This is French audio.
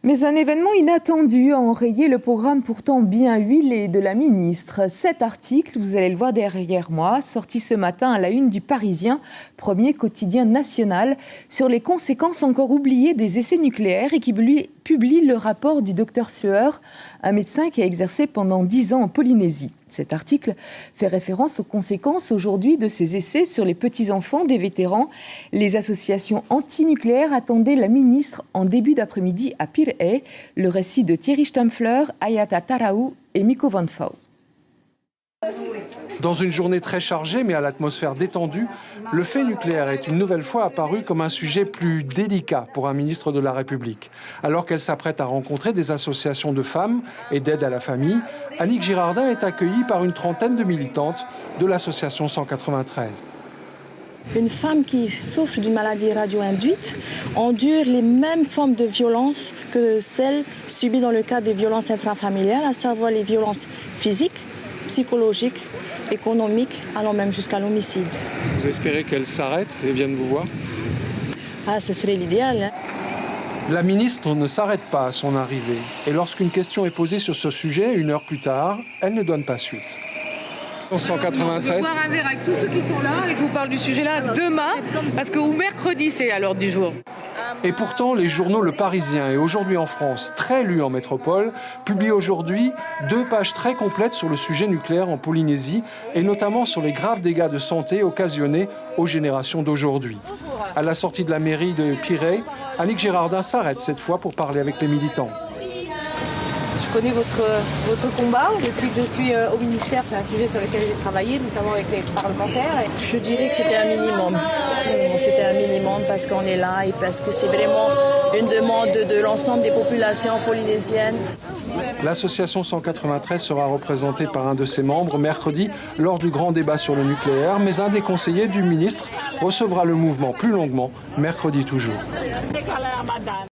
Mais un événement inattendu a enrayé le programme pourtant bien huilé de la ministre. Cet article, vous allez le voir derrière moi, sorti ce matin à la une du Parisien, premier quotidien national, sur les conséquences encore oubliées des essais nucléaires et qui publie le rapport du docteur Sueur, un médecin qui a exercé pendant 10 ans en Polynésie. Cet article fait référence aux conséquences aujourd'hui de ces essais sur les petits-enfants des vétérans. Les associations anti-nucléaires attendaient la ministre en début d'après-midi à Pirée. Le récit de Thierry Stampfler, Ayata Taraou et Miko Van Fau. Dans une journée très chargée mais à l'atmosphère détendue, le fait nucléaire est une nouvelle fois apparu comme un sujet plus délicat pour un ministre de la République. Alors qu'elle s'apprête à rencontrer des associations de femmes et d'aide à la famille, Annick Girardin est accueillie par une trentaine de militantes de l'association 193. Une femme qui souffre d'une maladie radio-induite endure les mêmes formes de violence que celles subies dans le cadre des violences intrafamiliales, à savoir les violences physiques, psychologiques, économiques, allant même jusqu'à l'homicide. Vous espérez qu'elle s'arrête et vienne vous voir ? Ce serait l'idéal. La ministre ne s'arrête pas à son arrivée. Et lorsqu'une question est posée sur ce sujet, 1 heure plus tard, elle ne donne pas suite. 193. Je vais boire un verre avec tous ceux qui sont là et je vous parle du sujet là demain, parce que ou mercredi c'est à l'ordre du jour. Et pourtant, les journaux Le Parisien et Aujourd'hui en France, très lus en métropole, publient aujourd'hui 2 pages très complètes sur le sujet nucléaire en Polynésie et notamment sur les graves dégâts de santé occasionnés aux générations d'aujourd'hui. À la sortie de la mairie de Pirée, Annick Girardin s'arrête cette fois pour parler avec les militants. Je connais votre combat. Depuis que je suis au ministère, c'est un sujet sur lequel j'ai travaillé, notamment avec les parlementaires. Je dirais que c'était un minimum. C'était un minimum parce qu'on est là et parce que c'est vraiment une demande de l'ensemble des populations polynésiennes. L'association 193 sera représentée par un de ses membres mercredi lors du grand débat sur le nucléaire, mais un des conseillers du ministre recevra le mouvement plus longuement mercredi toujours.